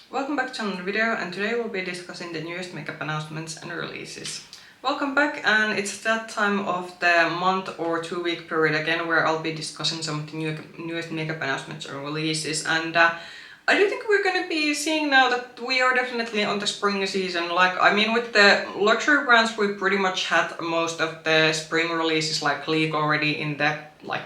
Welcome back to another video, and today we'll be discussing the newest makeup announcements and releases. Welcome back, and it's that time of the month or 2-week period again where I'll be discussing some of the newest makeup announcements and releases. And I do think we're going to be seeing now that we are definitely on the spring season. With the luxury brands, we pretty much had most of the spring releases leaked already in the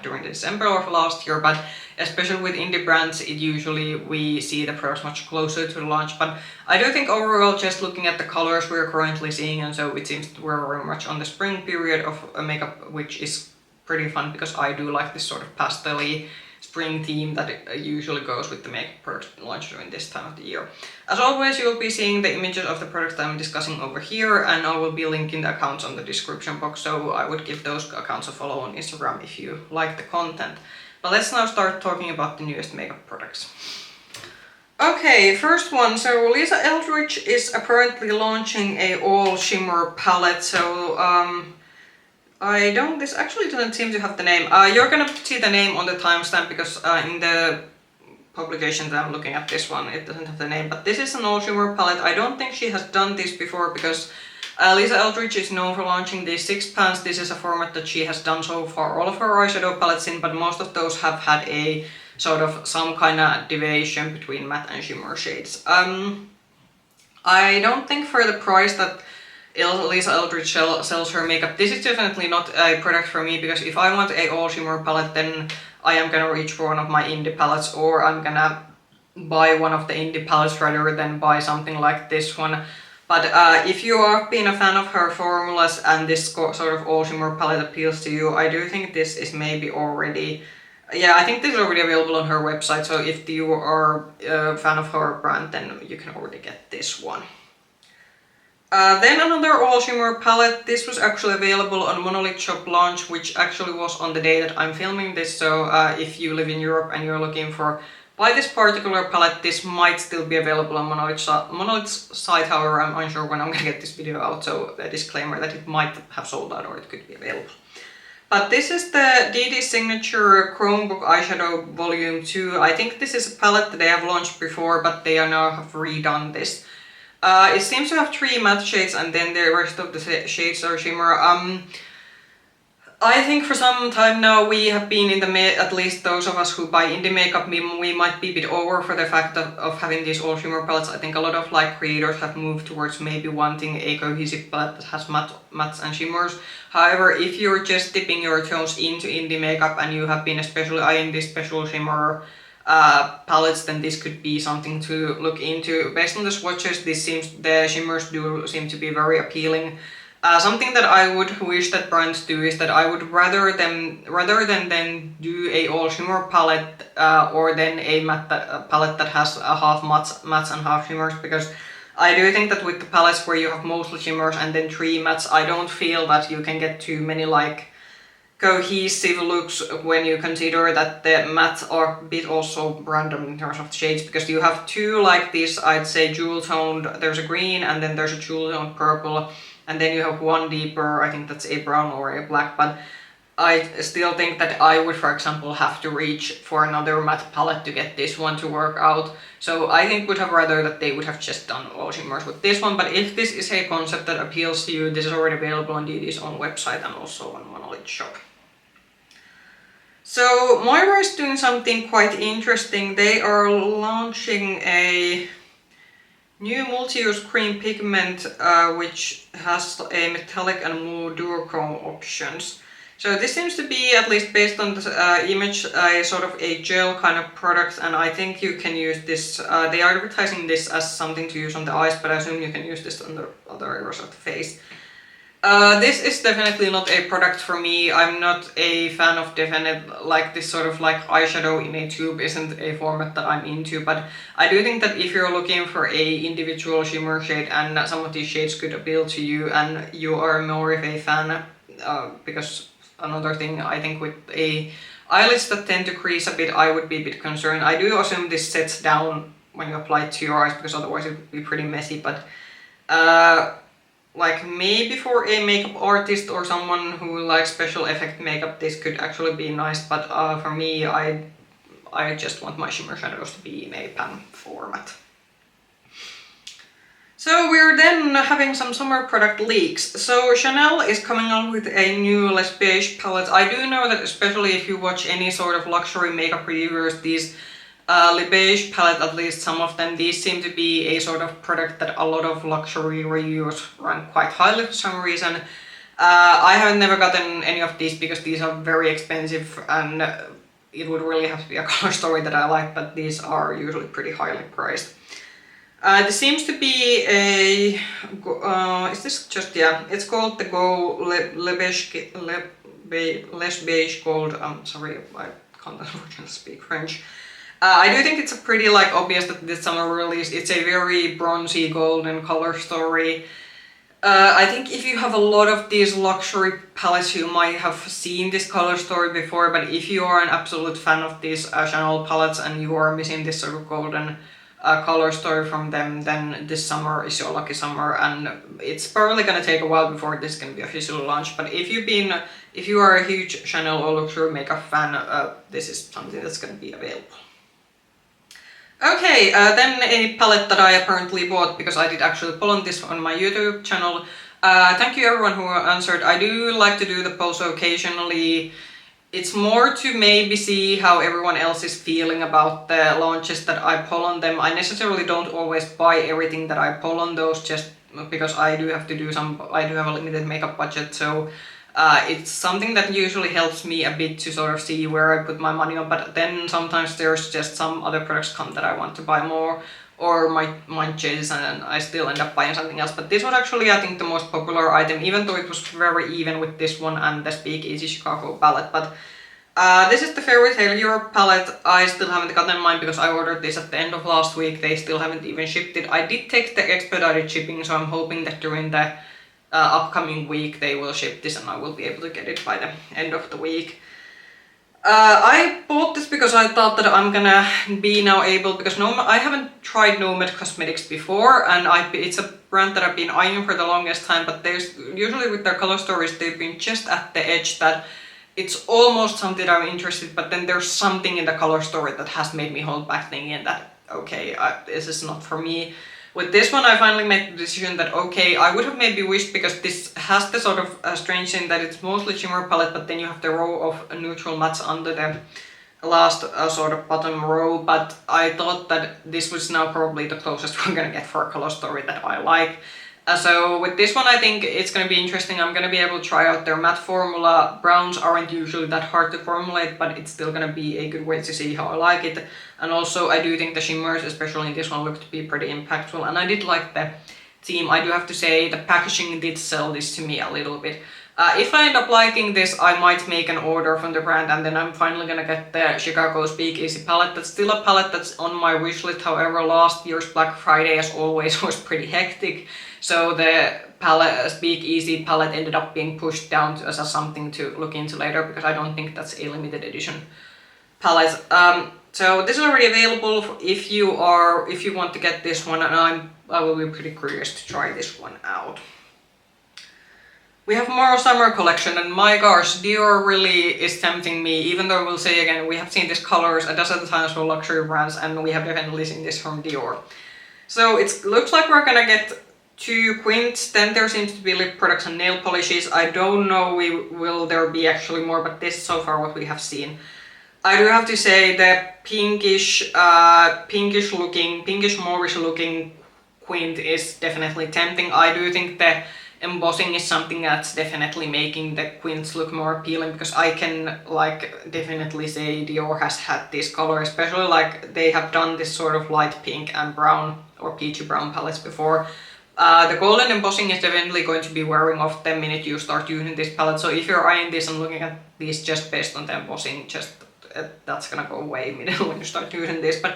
during December of last year, but especially with indie brands, we see the products much closer to the launch. But I do think overall, just looking at the colors we're currently seeing, and so it seems that we're very much on the spring period of makeup, which is pretty fun because I do like this sort of pastel-y spring theme that usually goes with the makeup products launched during this time of the year. As always, you'll be seeing the images of the products that I'm discussing over here, and I will be linking the accounts on the description box, so I would give those accounts a follow on Instagram if you like the content. But let's now start talking about the newest makeup products. Okay, first one. So Lisa Eldridge is apparently launching a all shimmer palette. So this actually doesn't seem to have the name. You're gonna see the name on the timestamp because in the publication that I'm looking at, this one, it doesn't have the name. But this is an all shimmer palette. I don't think she has done this before because Lisa Eldridge is known for launching these 6 pans. This is a format that she has done so far all of her eyeshadow palettes in, but most of those have had a sort of some kind of deviation between matte and shimmer shades. I don't think for the price that Lisa Eldridge sells her makeup, this is definitely not a product for me, because if I want a all shimmer palette, then I am gonna reach for one of my indie palettes, or I'm gonna buy one of the indie palettes rather than buy something like this one. But if you have been a fan of her formulas and this sort of all shimmer palette appeals to you, I do think this is maybe already... Yeah, I think this is already available on her website, so if you are a fan of her brand, then you can already get this one. Then another all shimmer palette. This was actually available on Monolith Shop launch, which actually was on the day that I'm filming this, so if you live in Europe and you're looking for buy this particular palette, this might still be available on Monolith's site. However, I'm unsure when I'm gonna get this video out, so a disclaimer that it might have sold out or it could be available. But this is the Dede Signature Chromebook Eyeshadow Volume 2. I think this is a palette that they have launched before, but they now have redone this. It seems to have 3 matte shades, and then the rest of the shades are shimmer. I think for some time now we have been in at least those of us who buy indie makeup, we might be a bit over for the fact of having these all shimmer palettes. I think a lot of creators have moved towards maybe wanting a cohesive palette that has mattes and shimmers. However, if you're just dipping your toes into indie makeup and you have been especially eyeing these special shimmer palettes, then this could be something to look into. Based on the swatches, the shimmers do seem to be very appealing. Something that I would wish that brands do is that I would rather than do a all shimmer palette or then a matte palette that has a half mattes and half shimmers, because I do think that with the palettes where you have mostly shimmers and then 3 mattes, I don't feel that you can get too many cohesive looks when you consider that the mattes are a bit also random in terms of shades, because you have 2 like this, I'd say jewel toned, there's a green and then there's a jewel toned purple, and then you have 1 deeper, I think that's a brown or a black. But I still think that I would, for example, have to reach for another matte palette to get this one to work out. So I think would have rather that they would have just done all shimmers with this one. But if this is a concept that appeals to you, this is already available on Dede's own website and also on Monolith Shop. So Moira is doing something quite interesting. They are launching a new multi-use cream pigment which has a metallic and blue duochrome options. So this seems to be, at least based on the image, a sort of a gel kind of product, and I think you can use this, they are advertising this as something to use on the eyes, but I assume you can use this on the other areas of the face. This is definitely not a product for me. I'm not a fan of this sort of eyeshadow in a tube isn't a format that I'm into, but I do think that if you're looking for a individual shimmer shade and some of these shades could appeal to you and you are more of a fan, because another thing I think with eyelids that tend to crease a bit, I would be a bit concerned. I do assume this sets down when you apply it to your eyes, because otherwise it would be pretty messy, but maybe for a makeup artist or someone who likes special effect makeup, this could actually be nice, but for me, I just want my shimmer shadows to be in a pan format. having some summer product leaks. So Chanel is coming out with a new less beige palette. I do know that especially if you watch any sort of luxury makeup reviewers, these Le Beige palette, at least some of them, these seem to be a sort of product that a lot of luxury reviewers rank quite highly for some reason. I have never gotten any of these because these are very expensive and it would really have to be a color story that I like, but these are usually pretty highly priced. This seems to be a, is this just, yeah, it's called the Less Beige Gold, sorry, I can't unfortunately speak French. I do think it's a pretty like obvious that this summer release, it's a very bronzy golden color story. I think if you have a lot of these luxury palettes, you might have seen this color story before, but if you are an absolute fan of these Chanel palettes and you are missing this sort of golden color story from them, then this summer is your lucky summer, and it's probably gonna take a while before this can be officially launched. But if you are a huge Chanel or luxury makeup fan, this is something that's gonna be available. Okay, then a palette that I apparently bought because I did actually pull on this on my YouTube channel. Thank you everyone who answered. I do like to do the polls occasionally. It's more to maybe see how everyone else is feeling about the launches that I pull on them. I necessarily don't always buy everything that I pull on those just because I do have a limited makeup budget, so it's something that usually helps me a bit to sort of see where I put my money on, but then sometimes there's just some other products come that I want to buy more, or my mind changes and I still end up buying something else. But this was actually, I think, the most popular item, even though it was very even with this one and the Speakeasy Chicago palette. But this is the Fairy Tale Europe palette. I still haven't gotten mine because I ordered this at the end of last week. They still haven't even shipped it. I did take the expedited shipping, so I'm hoping that during the upcoming week they will ship this and I will be able to get it by the end of the week. I bought this because I thought that I'm gonna be now able, because I haven't tried Nomad Cosmetics before, and it's a brand that I've been eyeing for the longest time, but there's usually with their color stories they've been just at the edge that it's almost something I'm interested, but then there's something in the color story that has made me hold back thinking that okay, this is not for me. With this one I finally made the decision that okay, I would have maybe wished, because this has the sort of strange thing that it's mostly shimmer palette, but then you have the row of neutral mattes under the last sort of bottom row, but I thought that this was now probably the closest we're gonna get for a color story that I like. So with this one I think it's gonna be interesting. I'm gonna be able to try out their matte formula. Browns aren't usually that hard to formulate, but it's still gonna be a good way to see how I like it. And also I do think the shimmers, especially in this one, look to be pretty impactful, and I did like the theme. I do have to say the packaging did sell this to me a little bit. If I end up liking this, I might make an order from the brand, and then I'm finally gonna get the Chicago Speakeasy palette. That's still a palette that's on my wish list. However, last year's Black Friday, as always, was pretty hectic, so the Speakeasy palette ended up being pushed down as something to look into later, because I don't think that's a limited edition palette. So this is already available if you want to get this one, and I will be pretty curious to try this one out. We have more summer collection, and my gosh, Dior really is tempting me, even though we'll say again, we have seen these colors a dozen times for luxury brands, and we have definitely seen this from Dior. So it looks like we're gonna get 2 quints, then there seems to be lip products and nail polishes. I don't know will there be actually more, but this is so far what we have seen. I do have to say the pinkish Moorish looking quint is definitely tempting. I do think the embossing is something that's definitely making the quints look more appealing, because I can like definitely say Dior has had this color, especially like they have done this sort of light pink and brown or peachy brown palettes before. The golden embossing is definitely going to be wearing off the minute you start using this palette, so if you're eyeing this and looking at these just based on the embossing, that's gonna go away immediately when you start using this. But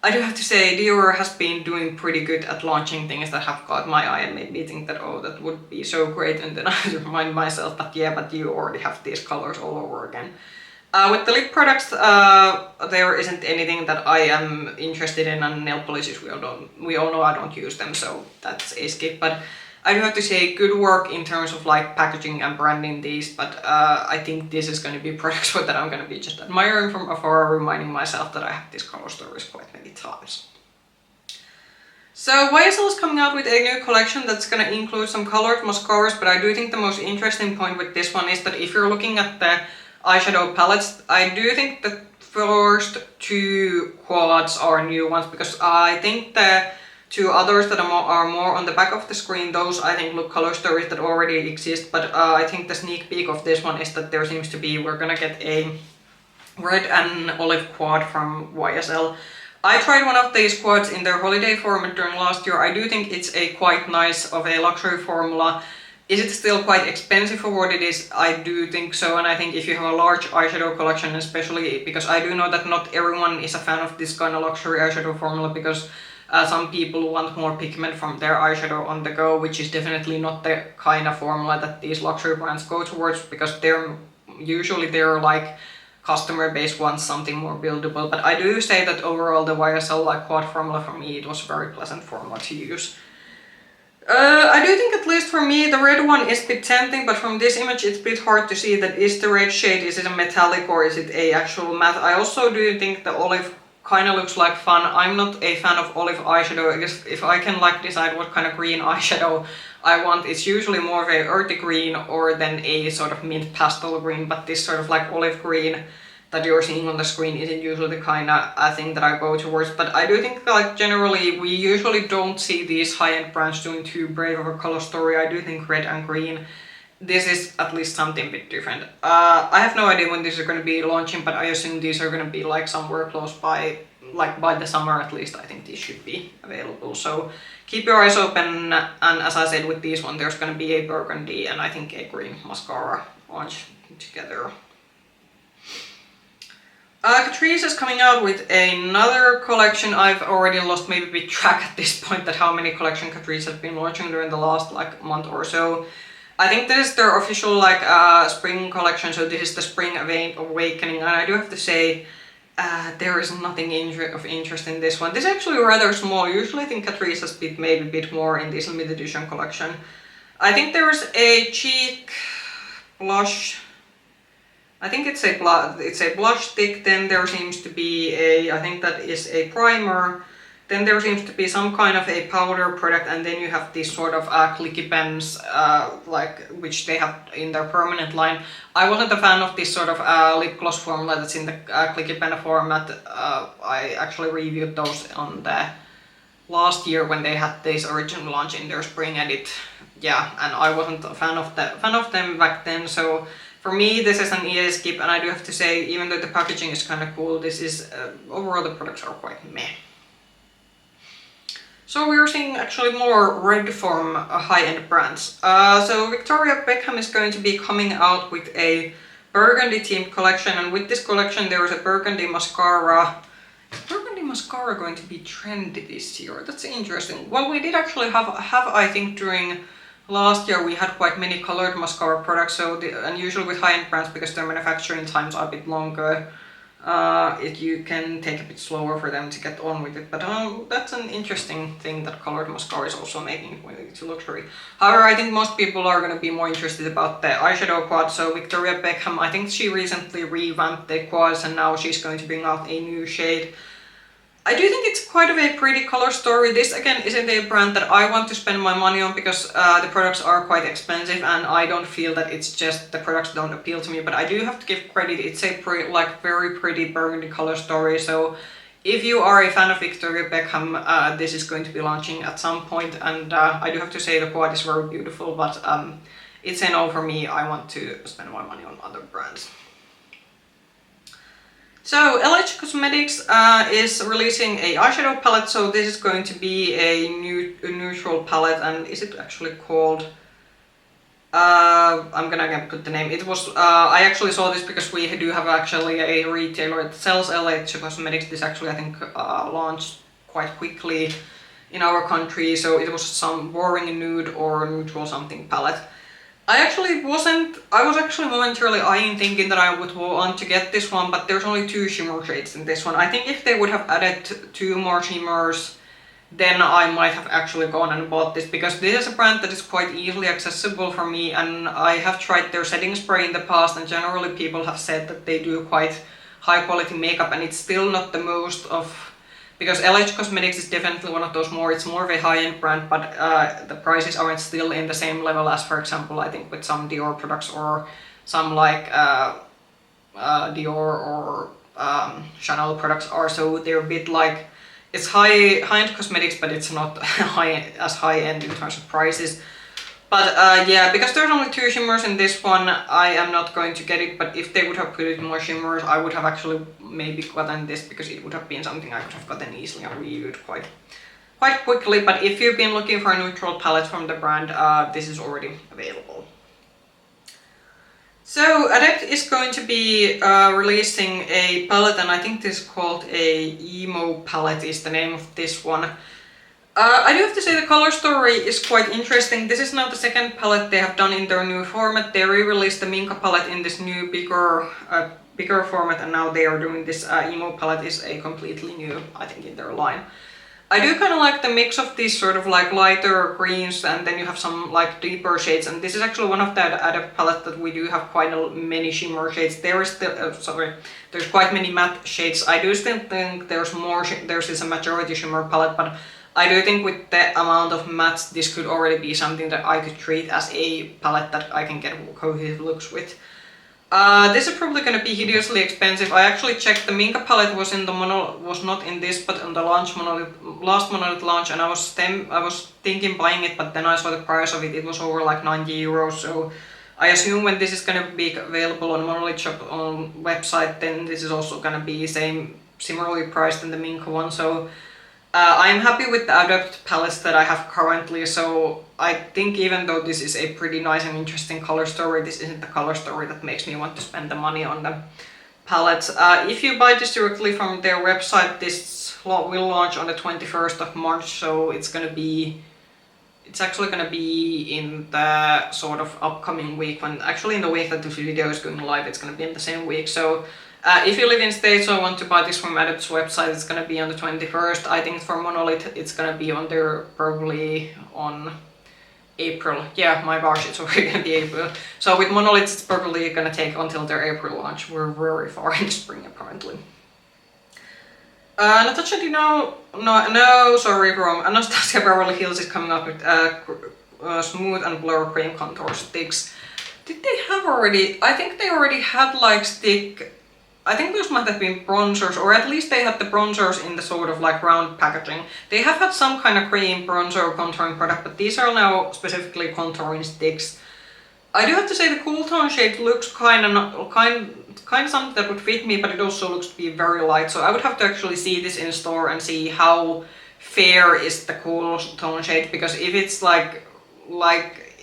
I do have to say Dior has been doing pretty good at launching things that have caught my eye and made me think that oh, that would be so great, and then I remind myself that yeah, but you already have these colors all over again. With the lip products, there isn't anything that I am interested in, and nail polishes we all know I don't use them, so that's a skip. But I do have to say good work in terms of like packaging and branding these, but I think this is going to be products that I'm going to be just admiring from afar, reminding myself that I have these color stories quite many times. So YSL is coming out with a new collection that's gonna include some colored mascaras, but I do think the most interesting point with this one is that if you're looking at the eyeshadow palettes, I do think the first two quads are new ones, because I think the two others that are more on the back of the screen, those I think look color stories that already exist, but I think the sneak peek of this one is that there seems to be, we're gonna get a red and olive quad from YSL. I tried one of these quads in their holiday format during last year. I do think it's a quite nice of a luxury formula. Is it still quite expensive for what it is? I do think so, and I think if you have a large eyeshadow collection, especially because I do know that not everyone is a fan of this kind of luxury eyeshadow formula, because some people want more pigment from their eyeshadow on the go, which is definitely not the kind of formula that these luxury brands go towards, because they're usually like customer base wants something more buildable. But I do say that overall the YSL like quad formula, for me it was a very pleasant formula to use. I do think, at least for me, the red one is a bit tempting, but from this image it's a bit hard to see that is the red shade, is it a metallic or is it a actual matte. I also do think the olive kind of looks like fun. I'm not a fan of olive eyeshadow. I guess if I can like decide what kind of green eyeshadow I want, it's usually more of a earthy green or then a sort of mint pastel green, but this sort of like olive green that you're seeing on the screen isn't usually the kind of thing that I go towards. But I do think like generally we usually don't see these high-end brands doing too brave of a color story. I do think red and green, this is at least something a bit different. I have no idea when these are going to be launching, but I assume these are going to be like somewhere close by, like by the summer at least. I think these should be available, so keep your eyes open. And as I said, with these one there's going to be a burgundy and I think a green mascara launch together. Catrice is coming out with another collection. I've already lost maybe a bit track at this point that how many collection Catrice has been launching during the last like month or so. I think this is their official like spring collection, so this is the Spring Awakening, and I do have to say there is nothing of interest in this one. This is actually rather small. Usually I think Catrice has been maybe a bit more in this limited edition collection. I think there's a cheek blush. I think it's a blush stick, then there seems to be a, I think that is a primer, then there seems to be some kind of a powder product, and then you have these sort of clicky pens, like which they have in their permanent line. I wasn't a fan of this sort of lip gloss formula that's in the clicky pen format. I actually reviewed those on the last year when they had this original launch in their spring edit. Yeah, and I wasn't a fan of them back then, so for me this is an EA skip. And I do have to say, even though the packaging is kind of cool, this is overall the products are quite meh. So we're seeing actually more red from high-end brands. So Victoria Beckham is going to be coming out with a burgundy themed collection, and with this collection there is a burgundy mascara. Is burgundy mascara going to be trendy this year? That's interesting. Well, we did actually have I think during last year we had quite many colored mascara products, so and usually with high-end brands, because their manufacturing times are a bit longer, you can take a bit slower for them to get on with it. But that's an interesting thing that colored mascara is also making it to luxury. However, I think most people are going to be more interested about the eyeshadow quad. So Victoria Beckham, I think she recently revamped the quads and now she's going to bring out a new shade. I do think it's quite of a pretty color story. This again isn't a brand that I want to spend my money on, because the products are quite expensive and I don't feel that it's just the products don't appeal to me. But I do have to give credit, it's a very pretty burgundy color story. So if you are a fan of Victoria Beckham, this is going to be launching at some point, and I do have to say the quad is very beautiful, but it's a no for me. I want to spend my money on other brands. So LH Cosmetics is releasing a eyeshadow palette. So this is going to be a neutral palette, and is it actually called? I'm gonna put the name. It was I actually saw this because we do have actually a retailer that sells LH Cosmetics. This actually I think launched quite quickly in our country. So it was some boring nude or neutral something palette. I was actually momentarily thinking that I would want to get this one, but there's only 2 shimmer shades in this one. I think if they would have added 2 more shimmers, then I might have actually gone and bought this, because this is a brand that is quite easily accessible for me, and I have tried their setting spray in the past, and generally people have said that they do quite high quality makeup, and it's still not the most of because LH Cosmetics is definitely one of those it's more of a high-end brand, but the prices aren't still in the same level as, for example, I think with some Dior products or some like Dior or Chanel products are, so they're a bit like, it's high-end cosmetics, but it's not as high-end in terms of prices. But yeah, because there's only 2 shimmers in this one, I am not going to get it, but if they would have put in more shimmers, I would have actually maybe gotten this, because it would have been something I could have gotten easily and reviewed quite quickly. But if you've been looking for a neutral palette from the brand, this is already available. So Adept is going to be releasing a palette, and I think this is called a Emo palette is the name of this one. I do have to say the color story is quite interesting. This is now the second palette they have done in their new format. They re-released the Minka palette in this new bigger format, and now they are doing this Emo palette is a completely new, I think, in their line. I do kind of like the mix of these sort of like lighter greens, and then you have some like deeper shades, and this is actually one of the Adept palette that we do have quite many shimmer shades. There is still, there's quite many matte shades. I do still think there's a majority shimmer palette, but I do think with the amount of mattes, this could already be something that I could treat as a palette that I can get cohesive looks with. This is probably going to be hideously expensive. I actually checked, the Minka palette was not in this, but on the last Monolith launch, and I was thinking buying it, but then I saw the price of it. It was over like 90 euros. So I assume when this is going to be available on Monolith shop on website, then this is also going to be similarly priced than the Minka one. So I'm happy with the Adept palettes that I have currently, so I think even though this is a pretty nice and interesting color story, this isn't the color story that makes me want to spend the money on the palettes. If you buy this directly from their website, this will launch on the 21st of March, so it's actually gonna be in the sort of upcoming week, actually in the week that this video is going live, it's gonna be in the same week. So if you live in States or want to buy this from Adept's website, it's gonna be on the 21st. I think for Monolith, it's gonna be on there probably on April. Yeah, my gosh, it's already gonna be April. So with Monolith, it's probably gonna take until their April launch. We're very far in the spring apparently. Natasha, do you know? No, sorry, wrong. Anastasia Beverly Hills is coming up with smooth and blur cream contour sticks. Did they have already? I think they already had like stick. I think those might have been bronzers, or at least they had the bronzers in the sort of like round packaging. They have had some kind of cream bronzer contouring product, but these are now specifically contouring sticks. I do have to say the cool tone shade looks kind of something that would fit me, but it also looks to be very light. So I would have to actually see this in store and see how fair is the cool tone shade, because if it's like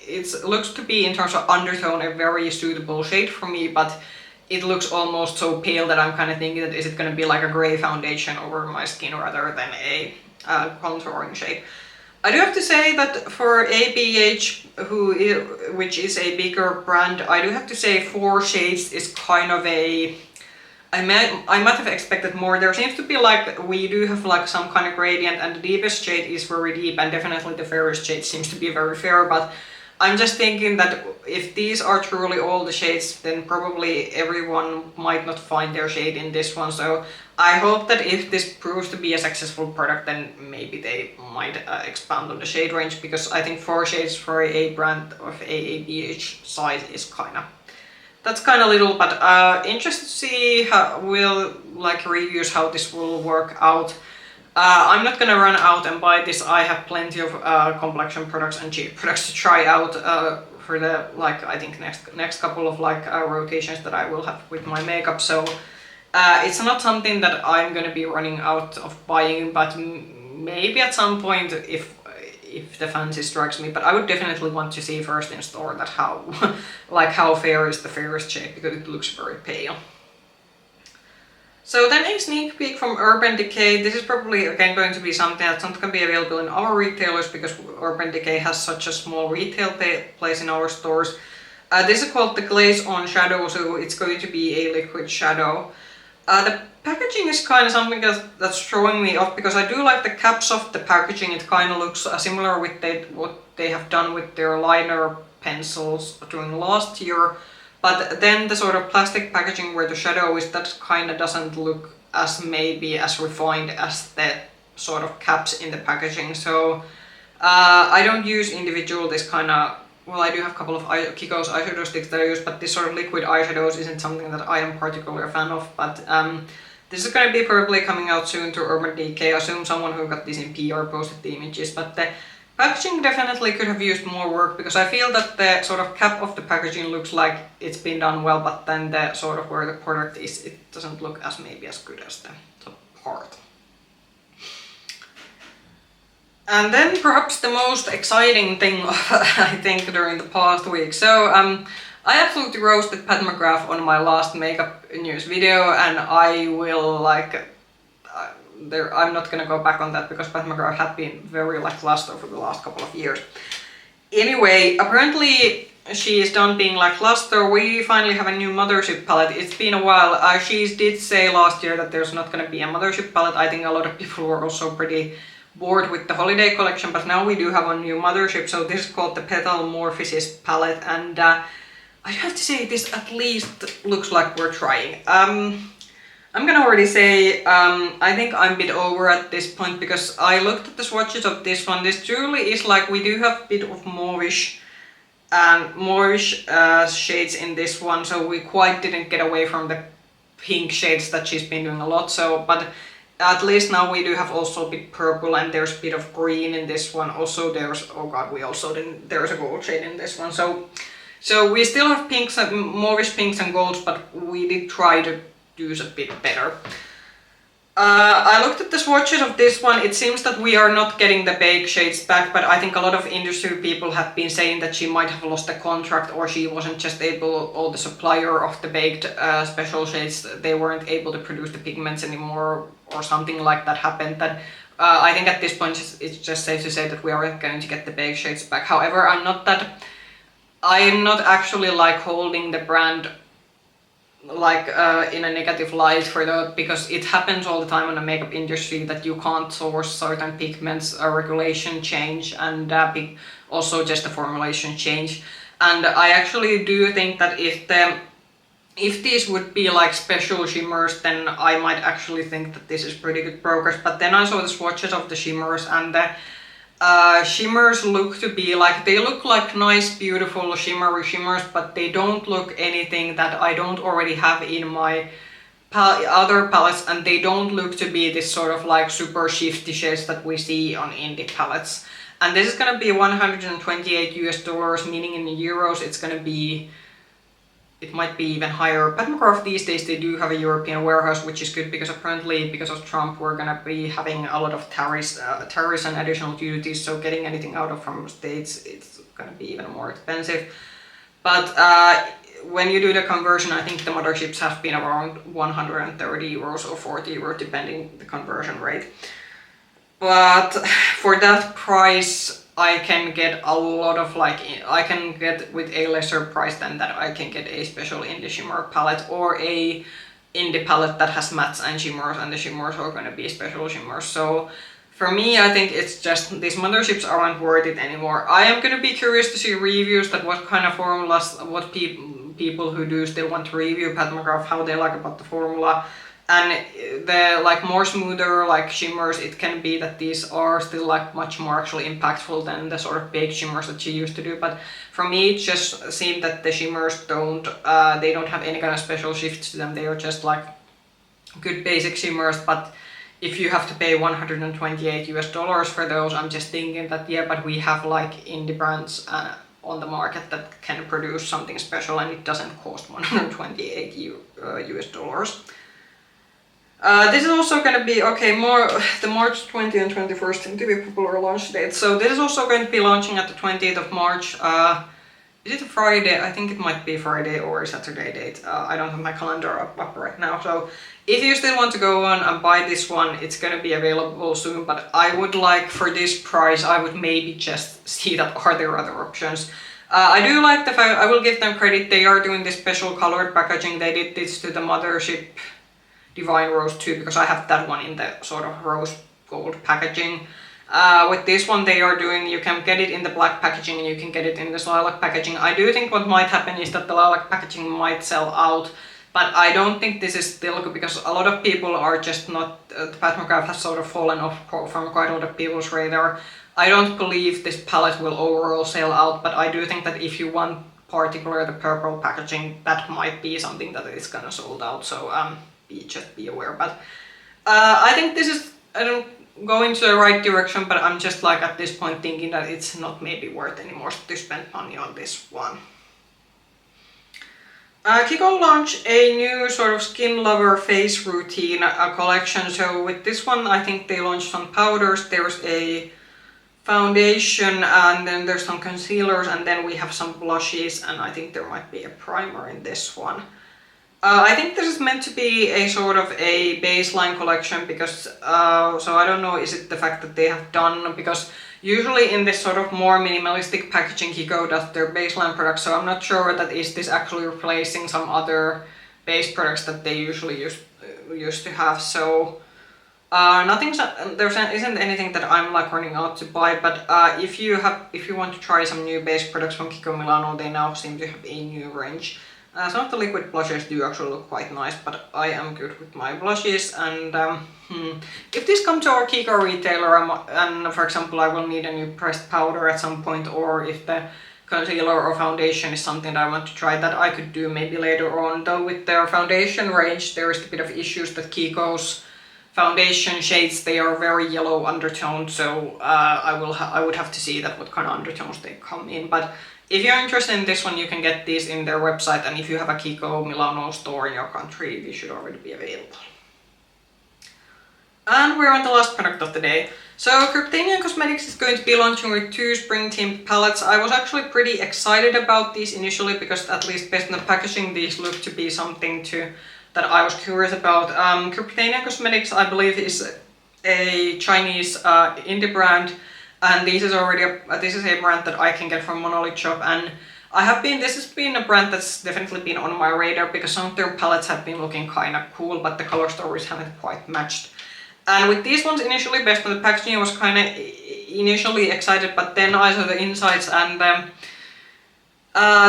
it looks to be in terms of undertone a very suitable shade for me, but it looks almost so pale that I'm kind of thinking that is it going to be like a gray foundation over my skin rather than a contouring shade. I do have to say that for ABH, which is a bigger brand, I do have to say 4 shades is kind of a... I might have expected more. There seems to be like, we do have like some kind of gradient, and the deepest shade is very deep, and definitely the fairest shade seems to be very fair, but I'm just thinking that if these are truly all the shades, then probably everyone might not find their shade in this one. So I hope that if this proves to be a successful product, then maybe they might expand on the shade range, because I think 4 shades for a brand of ABH size is that's kind of little, but interested to see how reviews how this will work out. I'm not gonna run out and buy this. I have plenty of complexion products and cheap products to try out for the I think next couple of rotations that I will have with my makeup. So it's not something that I'm gonna be running out of buying, but maybe at some point if the fancy strikes me. But I would definitely want to see first in store that how fair is the fairest shade, because it looks very pale. So then a sneak peek from Urban Decay. This is probably again going to be something that's not going to be available in our retailers, because Urban Decay has such a small retail place in our stores. This is called the Glaze-On shadow, so it's going to be a liquid shadow. The packaging is kind of something that's throwing me off, because I do like the caps of the packaging. It kind of looks similar with what they have done with their liner pencils during last year. But then the sort of plastic packaging where the shadow is, that kind of doesn't look as maybe as refined as the sort of caps in the packaging. So I don't use individual this kind of, well, I do have a couple of Kiko's eyeshadow sticks that I use, but this sort of liquid eyeshadows isn't something that I am particularly a fan of. But this is going to be probably coming out soon to Urban Decay. I assume someone who got this in PR posted the images, but the packaging definitely could have used more work, because I feel that the sort of cap of the packaging looks like it's been done well, but then the sort of where the product is, it doesn't look as maybe as good as the top part. And then perhaps the most exciting thing I think during the past week. So I absolutely roasted Pat McGrath on my last makeup news video, and I will like I'm not gonna go back on that because Pat McGrath had been very lackluster for the last couple of years. Anyway, apparently she is done being lackluster. We finally have a new Mothership palette. It's been a while. She did say last year that there's not gonna be a Mothership palette. I think a lot of people were also pretty bored with the holiday collection, but now we do have a new Mothership. So this is called the Petalmorphosis palette, and I have to say this at least looks like we're trying. I'm gonna already say I think I'm a bit over at this point, because I looked at the swatches of this one. This truly is like, we do have a bit of mauvish shades in this one, so we quite didn't get away from the pink shades that she's been doing a lot. So, but at least now we do have also a bit purple, and there's a bit of green in this one. Also there's, oh god, we also didn't, there's a gold shade in this one. So we still have pinks and mauvish pinks and golds, but we did try to do a bit better. I looked at the swatches of this one. It seems that we are not getting the baked shades back, but I think a lot of industry people have been saying that she might have lost the contract, or she wasn't just able, or the supplier of the baked special shades, they weren't able to produce the pigments anymore, or something like that happened. That I think at this point it's just safe to say that we aren't going to get the baked shades back. However, I'm not actually like holding the brand like in a negative light for that, because it happens all the time in the makeup industry that you can't source certain pigments, a regulation change, and also just a formulation change. And I actually do think that if these would be like special shimmers, then I might actually think that this is pretty good progress. But then I saw the swatches of the shimmers, and the shimmers look to be like, they look like nice beautiful shimmery shimmers, but they don't look anything that I don't already have in my other palettes, and they don't look to be this sort of like super shifty shades that we see on indie palettes. And this is gonna be $128 US, meaning in euros it's gonna be, it might be even higher. Pat McGrath these days, they do have a European warehouse, which is good, because apparently because of Trump we're gonna be having a lot of tariffs and additional duties, so getting anything out of from States, it's gonna be even more expensive. But when you do the conversion, I think the Motherships have been around 130 euros or 40 euros depending the conversion rate. But for that price I can get a lot of like, I can get with a lesser price than that, I can get a special indie shimmer palette, or a indie palette that has mattes and shimmers, and the shimmers are going to be special shimmers. So for me, I think it's just, these Motherships aren't worth it anymore. I am going to be curious to see reviews, that what kind of formulas, what people who do still want to review Pat McGrath, how they like about the formula. And the like more smoother like shimmers, it can be that these are still like much more actually impactful than the sort of baked shimmers that she used to do. But for me, it just seemed that the shimmers don't have any kind of special shifts to them. They are just like good basic shimmers. But if you have to pay $128 US for those, I'm just thinking that yeah, but we have like indie brands on the market that can produce something special, and it doesn't cost $128 US. This is also going to be, okay, more the March 20 and 21st seem to be popular launch dates. So this is also going to be launching at the 20th of March. Is it a Friday? I think it might be Friday or a Saturday date. I don't have my calendar up right now. So if you still want to go on and buy this one, it's going to be available soon. But I would like, for this price, I would maybe just see that are there other options. I do like the fact, I will give them credit, they are doing this special colored packaging. They did this to the Mothership Divine Rose too, because I have that one in the sort of rose gold packaging. With this one they are doing, you can get it in the black packaging and you can get it in the lilac packaging. I do think what might happen is that the lilac packaging might sell out, but I don't think this is still good because a lot of people are just not, the Pat McGrath has sort of fallen off from quite a lot of people's radar. I don't believe this palette will overall sell out, but I do think that if you want particularly the purple packaging, that might be something that is gonna sold out, so just be aware. But I think this is, I don't go into the right direction, but I'm just like at this point thinking that it's not maybe worth anymore to spend money on this one. Kiko launched a new sort of skin lover face routine collection. So with this one, I think they launched some powders. There's a foundation, and then there's some concealers, and then we have some blushes, and I think there might be a primer in this one. I think this is meant to be a sort of a baseline collection because, so I don't know, is it the fact that they have done, because usually in this sort of more minimalistic packaging Kiko does their baseline products, so I'm not sure that is this actually replacing some other base products that they usually used to have. So there isn't anything that I'm like running out to buy, but if you want to try some new base products from Kiko Milano, they now seem to have a new range. Some of the liquid blushes do actually look quite nice, but I am good with my blushes, and if this comes to our Kiko retailer and for example I will need a new pressed powder at some point, or if the concealer or foundation is something that I want to try, that I could do maybe later on. Though with their foundation range there is a bit of issues that Kiko's foundation shades, they are very yellow undertoned, so I would have to see that what kind of undertones they come in. But if you're interested in this one, you can get these in their website, and if you have a Kiko Milano store in your country, these should already be available. And we're on the last product of the day. So Kryptein Cosmetics is going to be launching with 2 spring themed palettes. I was actually pretty excited about these initially because at least based on the packaging these look to be something that I was curious about. Kryptein Cosmetics, I believe, is a Chinese indie brand, and this is a brand that I can get from Monolith Shop, and this has been a brand that's definitely been on my radar because some of their palettes have been looking kind of cool, but the color stories haven't quite matched. And with these ones initially, based on the packaging, I was kind of initially excited, but then I saw the insides, and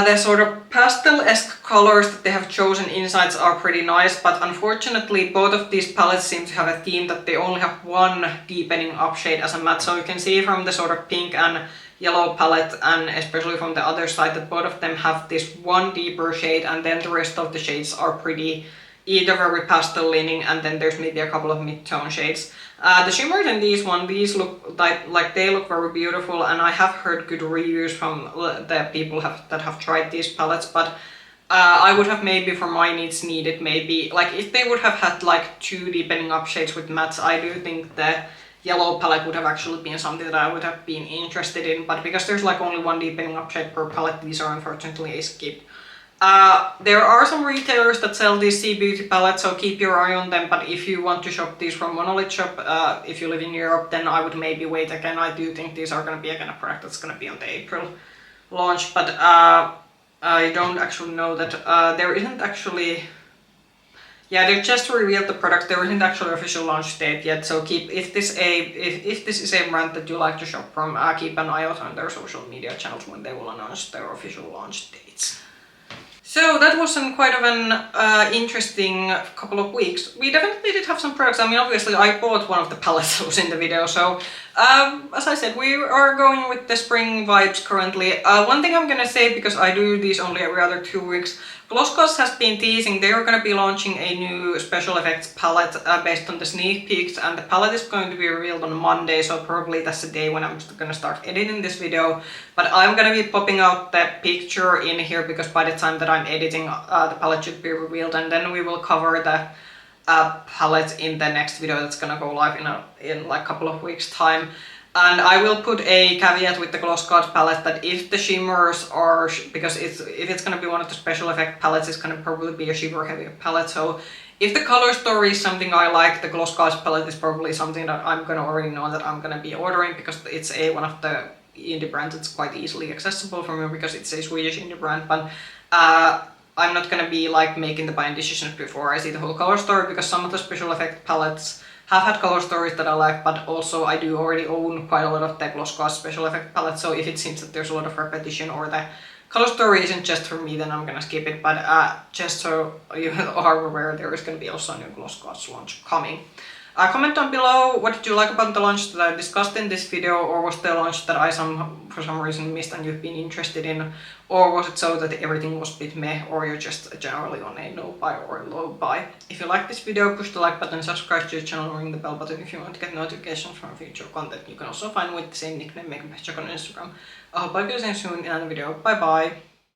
the sort of pastel-esque colors that they have chosen insides are pretty nice, but unfortunately both of these palettes seem to have a theme that they only have one deepening up shade as a matte. So you can see from the sort of pink and yellow palette, and especially from the other side, that both of them have this one deeper shade, and then the rest of the shades are pretty either very pastel leaning, and then there's maybe a couple of mid-tone shades. The shimmers in these look like they look very beautiful, and I have heard good reviews from the people that have tried these palettes, but I would have maybe for my needs needed maybe, like if they would have had like 2 deepening up shades with mattes, I do think the yellow palette would have actually been something that I would have been interested in, but because there's like only 1 deepening up shade per palette, these are unfortunately a skip. There are some retailers that sell these Sea Beauty palettes, so keep your eye on them, but if you want to shop these from Monolith Shop, if you live in Europe, then I would maybe wait again. I do think these are going to be again a product that's going to be on the April launch, but I don't actually know that there isn't actually... Yeah, they just revealed the product, there isn't actually an official launch date yet, so if this is a brand that you like to shop from, keep an eye out on their social media channels when they will announce their official launch dates. So that was quite of an interesting couple of weeks. We definitely did have some products. I mean, obviously I bought one of the palettes that was in the video, so as I said, we are going with the spring vibes currently. One thing I'm gonna say, because I do these only every other 2 weeks, Glossglass has been teasing they are going to be launching a new special effects palette based on the sneak peeks, and the palette is going to be revealed on Monday, so probably that's the day when I'm going to start editing this video. But I'm going to be popping out the picture in here because by the time that I'm editing, the palette should be revealed, and then we will cover the palette in the next video that's going to go live in like a couple of weeks time. And I will put a caveat with the Glossglass palette that if the shimmers are, because if it's going to be one of the special effect palettes, it's going to probably be a shimmer heavy palette. So if the color story is something I like, the Glossglass palette is probably something that I'm going to already know that I'm going to be ordering, because it's one of the indie brands that's quite easily accessible for me because it's a Swedish indie brand. But I'm not going to be like making the buying decisions before I see the whole color story, because some of the special effect palettes have had color stories that I like, but also I do already own quite a lot of the Glossglass special effect palettes, so if it seems that there's a lot of repetition or the color story isn't just for me, then I'm gonna skip it, but just so you are aware, there is gonna be also a new gloss gloss launch coming. Comment down below what did you like about the launch that I discussed in this video, or was the launch that I for some reason missed and you've been interested in, or was it so that everything was a bit meh, or you're just generally on a no buy or low buy. If you like this video, push the like button, subscribe to the channel, ring the bell button if you want to get notifications from future content. You can also find me with the same nickname, Makeup on Instagram. I hope I'll see you soon in another video. Bye bye!